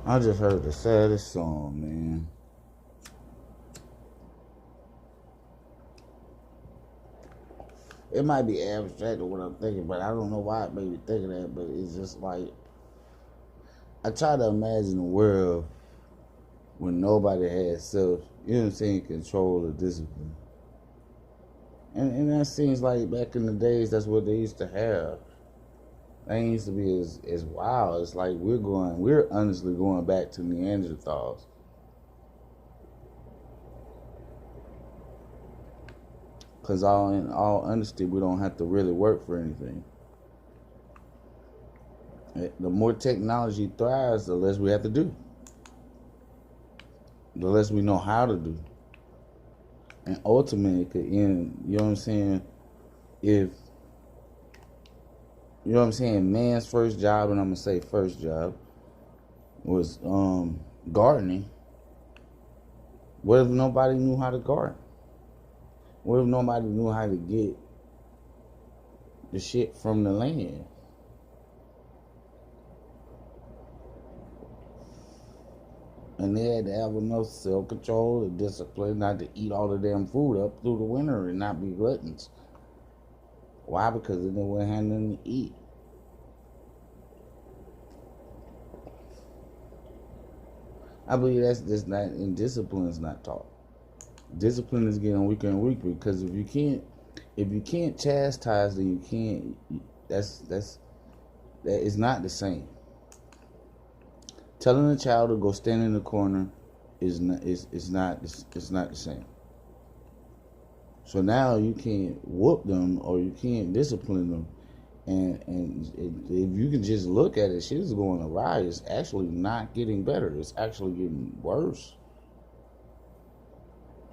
I just heard the saddest song, man. It might be abstract or what I'm thinking, but I don't know why it made me think of that. But it's just like I try to imagine a world when nobody had self, you know what I'm saying, control or discipline. And that seems like back in the days, that's what they used to have. They used to be as wild. It's like we're honestly going back to Neanderthals. Because in all honesty, we don't have to really work for anything. The more technology thrives, the less we have to do. The less we know how to do. And ultimately, it could end, you know what I'm saying, if, you know what I'm saying, man's first job, and I'm going to say first job, was gardening. What if nobody knew how to garden? What if nobody knew how to get the shit from the land? And they had to have enough self-control and discipline not to eat all the damn food up through the winter and not be gluttons. Why? Because they wouldn't have nothing to eat. I believe that's just not, and discipline is not taught. Discipline is getting weaker and weaker because if you can't chastise, then you can't. That is not the same. Telling a child to go stand in the corner is not the same. So now you can't whoop them or you can't discipline them, and if you can just look at it, shit is going awry. It's actually not getting better. It's actually getting worse.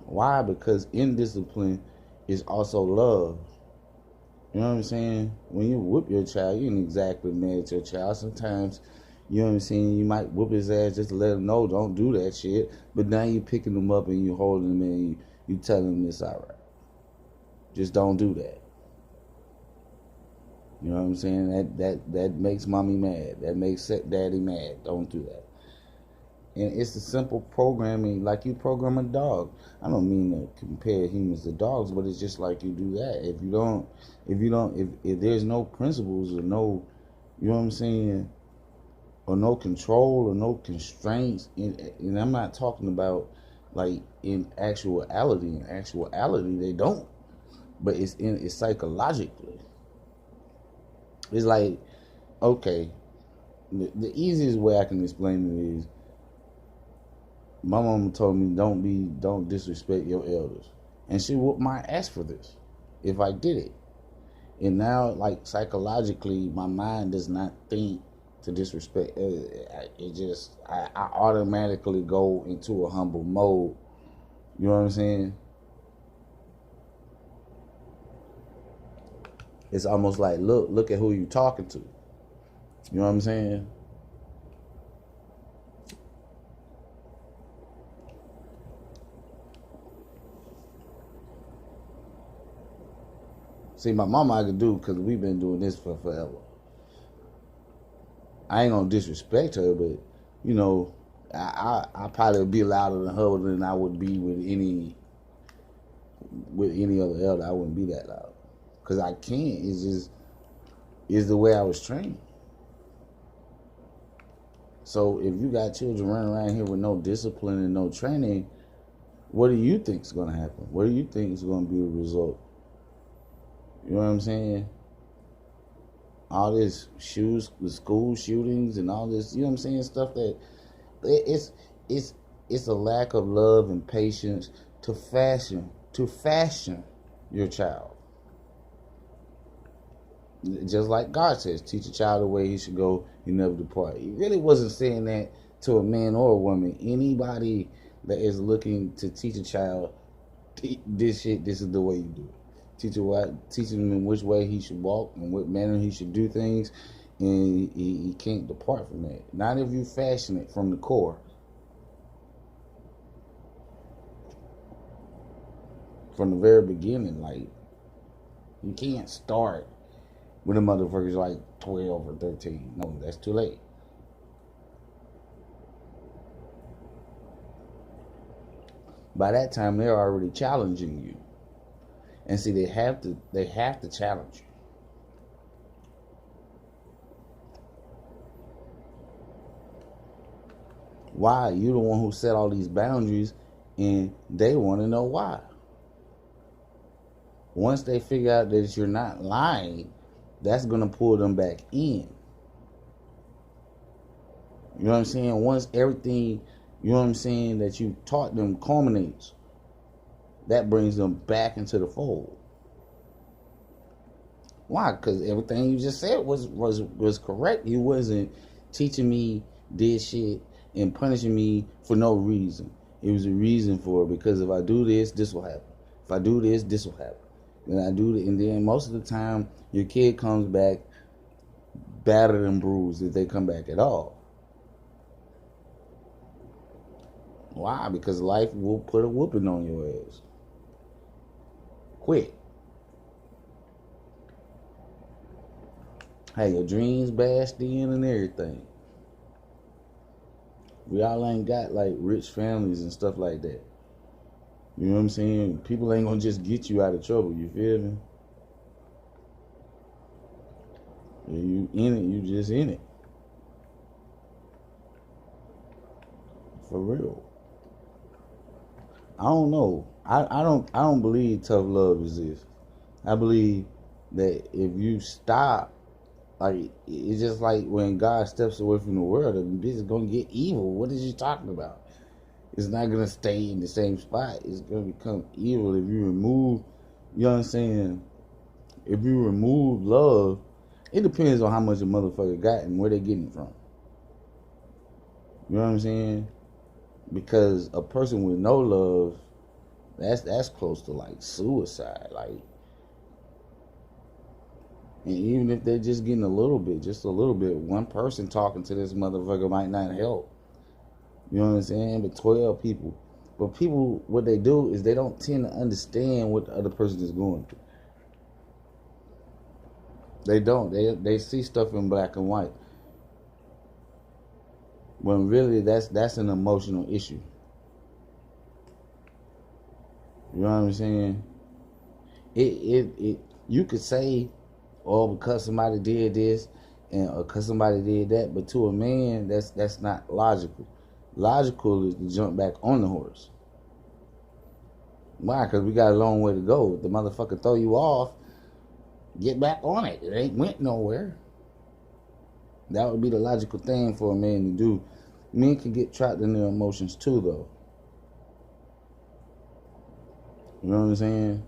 Why? Because indiscipline is also love. You know what I'm saying? When you whoop your child, you ain't exactly mad at your child. Sometimes, you know what I'm saying, you might whoop his ass just to let him know, don't do that shit. But now you picking him up and you holding him and you telling him it's all right. Just don't do that. You know what I'm saying? That makes mommy mad. That makes daddy mad. Don't do that. And it's a simple programming, like you program a dog. I don't mean to compare humans to dogs, but it's just like you do that. If there's no principles or no, you know what I'm saying, or no control or no constraints, and I'm not talking about like in actuality. In actuality, they don't. But it's psychologically. It's like, okay, the easiest way I can explain it is, my mama told me don't disrespect your elders, and she whooped my ass for this if I did it. And now, like psychologically, my mind does not think to disrespect. I automatically go into a humble mode. You know what I'm saying? It's almost like look at who you talking to. You know what I'm saying? See, my mama I could do because we've been doing this for forever. I ain't gonna disrespect her, but you know, I probably would be louder than her than I would be with any other elder. I wouldn't be that loud because I can't. It's the way I was trained. So if you got children running around here with no discipline and no training, what do you think is gonna happen? What do you think is gonna be the result? You know what I'm saying? All this school shootings and all this, you know what I'm saying, stuff that it's a lack of love and patience to fashion your child. Just like God says, teach a child the way he should go, you never depart. He really wasn't saying that to a man or a woman. Anybody that is looking to teach a child this is the way you do it. Teaching him in which way he should walk and what manner he should do things, and he can't depart from that. Not if you fashion it from the core, from the very beginning. Like, you can't start with a motherfucker's like 12 or 13. No, that's too late. By that time, they're already challenging you. And see, they have to challenge you. Why? You're the one who set all these boundaries, and they want to know why. Once they figure out that you're not lying, that's going to pull them back in. You know what I'm saying? Once everything, you know what I'm saying, that you taught them culminates, that brings them back into the fold. Why? Because everything you just said was correct. You wasn't teaching me this shit and punishing me for no reason. It was a reason for it, because if I do this, this will happen. If I do this, this will happen. And I do it, and then most of the time, your kid comes back battered and bruised if they come back at all. Why? Because life will put a whooping on your ass. Quick. Hey, your dreams bashed in and everything. We all ain't got like rich families and stuff like that. You know what I'm saying? People ain't gonna just get you out of trouble. You feel me? You in it, you just in it. For real. I don't know. I don't believe tough love exists. I believe that if you stop, like, it's just like when God steps away from the world, the bitch is gonna get evil. What is you talking about? It's not gonna stay in the same spot. It's gonna become evil if you remove, you know what I'm saying? If you remove love, it depends on how much a motherfucker got and where they getting it from. You know what I'm saying? Because a person with no love, that's close to like suicide. Like, and even if they're just getting a little bit, one person talking to this motherfucker might not help. You know what I'm saying? But 12 people. But people, what they do is they don't tend to understand what the other person is going through. They don't. They see stuff in black and white. When really that's an emotional issue. You know what I'm saying? It you could say, oh, because somebody did this and because somebody did that, but to a man, that's not logical. Logical is to jump back on the horse. Why? Because we got a long way to go. If the motherfucker throw you off, get back on it. It ain't went nowhere. That would be the logical thing for a man to do. Men can get trapped in their emotions too, though. You know what I'm saying?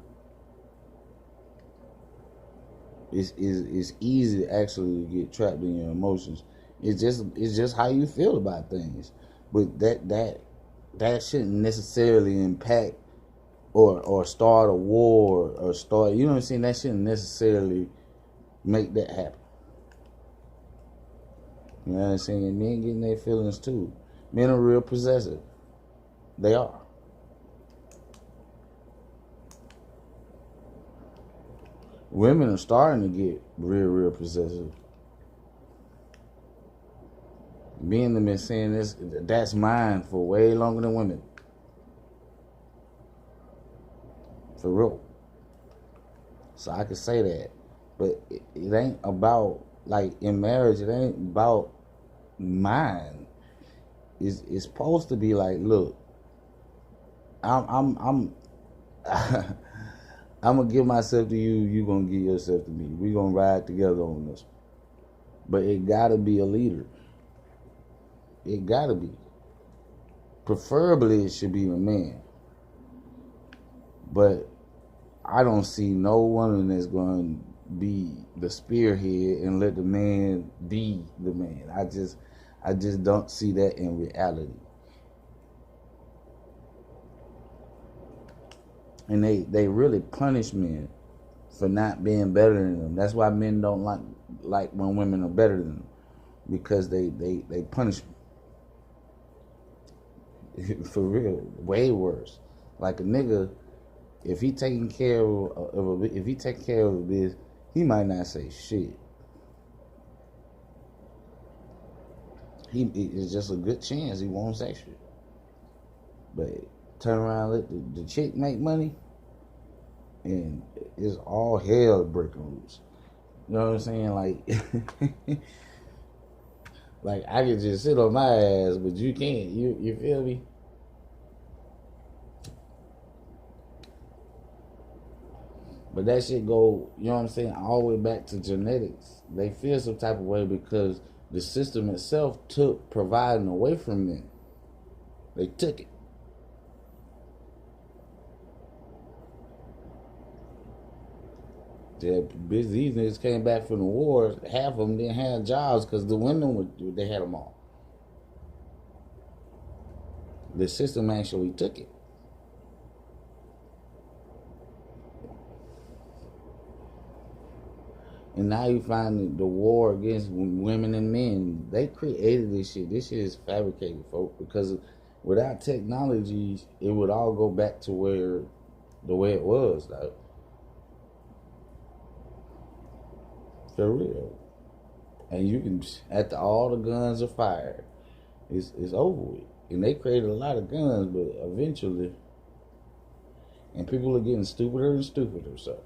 It's easy to actually get trapped in your emotions. It's just how you feel about things. But that shouldn't necessarily impact or start a war or start, you know what I'm saying? That shouldn't necessarily make that happen. You know what I'm saying? Men getting their feelings too. Men are real possessive. They are. Women are starting to get real possessive. Men have been saying this, that's mine, for way longer than women. For real. So I could say that. But it ain't about, like, in marriage, it ain't about mine. It's supposed to be like, look, I'm I'm gonna give myself to you, you gonna give yourself to me. We gonna ride together on this. But it gotta be a leader. It gotta be. Preferably it should be a man. But I don't see no woman that's gonna be the spearhead and let the man be the man. I just don't see that in reality. And they really punish men for not being better than them. That's why men don't like when women are better than them, because they punish them. For real, way worse. Like a nigga, if he taking care of a bitch, he might not say shit. It's just a good chance he won't say shit. But turn around, let the chick make money, and it's all hell breaking loose. You know what I'm saying? Like, like I could just sit on my ass, but you can't. You feel me? But that shit go, you know what I'm saying, all the way back to genetics. They feel some type of way because the system itself took providing away from them. They took it. These niggas came back from the war. Half of them didn't have jobs because the women they had them all. The system actually took it. And now you find the war against women and men. They created this shit. This shit is fabricated, folks. Because without technology, it would all go back to where the way it was, though. For real. And you can, after all the guns are fired, it's over with. And they created a lot of guns, but eventually, and people are getting stupider and stupider, so.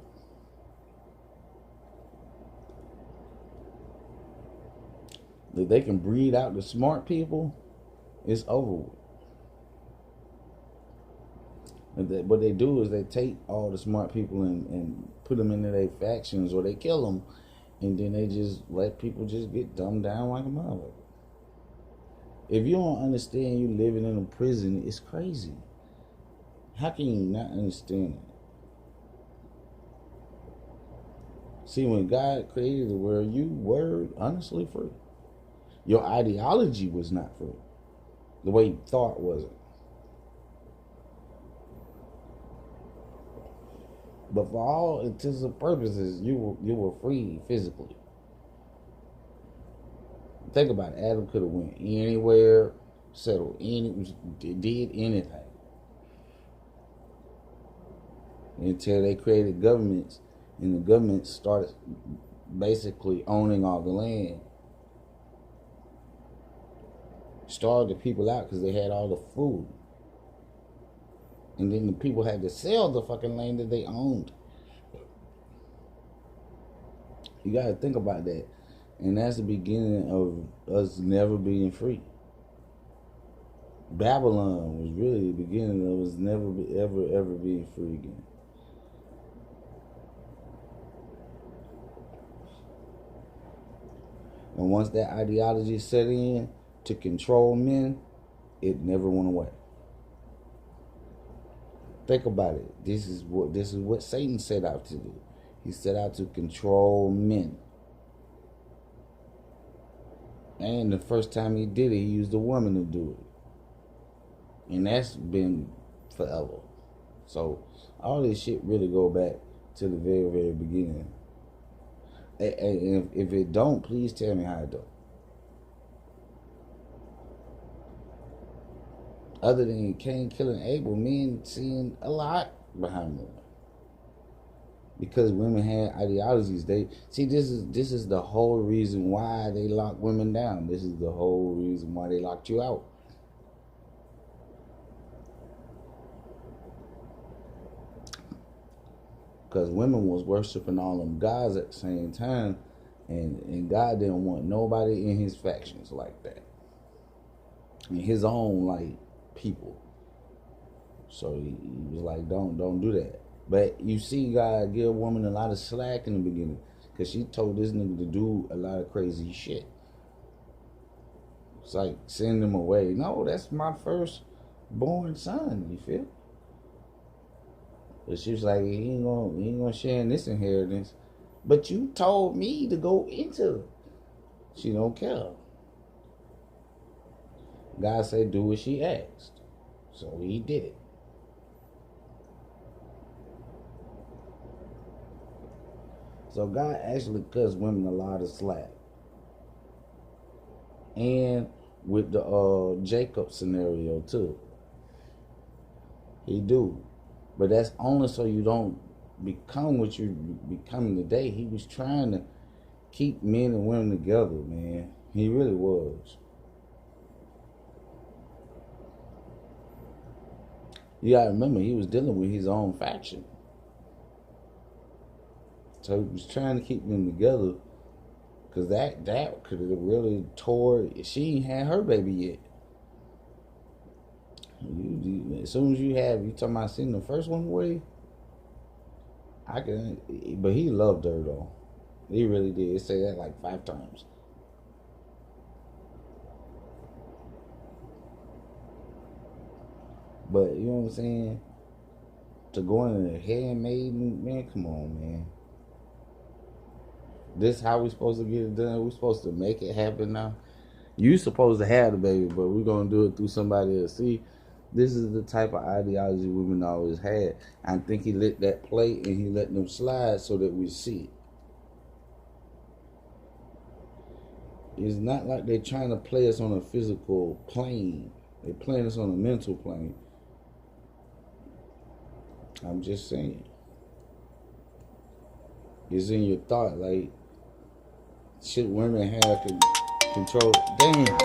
That they can breed out the smart people, it's over with. And what they do is they take all the smart people and put them into their factions, or they kill them, and then they just let people just get dumbed down like a motherfucker. If you don't understand you living in a prison, it's crazy. How can you not understand it? See, when God created the world, you were honestly free. Your ideology was not free. The way you thought wasn't. But for all intents and purposes, you were free physically. Think about it. Adam could have went anywhere, settled did anything. Until they created governments, and the governments started basically owning all the land. Starved the people out because they had all the food. And then the people had to sell the fucking land that they owned. You gotta think about that. And that's the beginning of us never being free. Babylon was really the beginning of us never ever being free again. And once that ideology set in to control men, it never went away. Think about it. This is what Satan set out to do. He set out to control men. And the first time he did it, he used a woman to do it. And that's been forever. So all this shit really go back to the very, very beginning. And if it don't, please tell me how it don't. Other than Cain killing Abel, men seeing a lot behind women. Because women had ideologies. They see this is the whole reason why they lock women down. This is the whole reason why they locked you out. Because women was worshiping all them gods at the same time, and God didn't want nobody in his factions like that. In his own like people. So he was like, don't do that. But you see God give a woman a lot of slack in the beginning, because she told this nigga to do a lot of crazy shit. It's like, send him away. No, that's my first born son, you feel? But she was like, he ain't gonna share in this inheritance. But you told me to go into it. She don't care. God said, do what she asked. So he did it. So God actually cuts women a lot of slack. And with the Jacob scenario too. He do. But that's only so you don't become what you're becoming today. He was trying to keep men and women together, man. He really was. You gotta remember, he was dealing with his own faction. So he was trying to keep them together. Because that could have really tore. She ain't had her baby yet. As soon as you talking about seeing the first one away, I can. But he loved her though. He really did. He say that like 5 times. But you know what I'm saying? To go in a handmaiden, man, come on, man. This how we supposed to get it done? We supposed to make it happen now? You supposed to have the baby, but we're gonna do it through somebody else. See, this is the type of ideology women always had. I think he let that play and he let them slide so that we see it. It's not like they're trying to play us on a physical plane. They're playing us on a mental plane. I'm just saying. It's in your thought. Like, should women have control? Damn.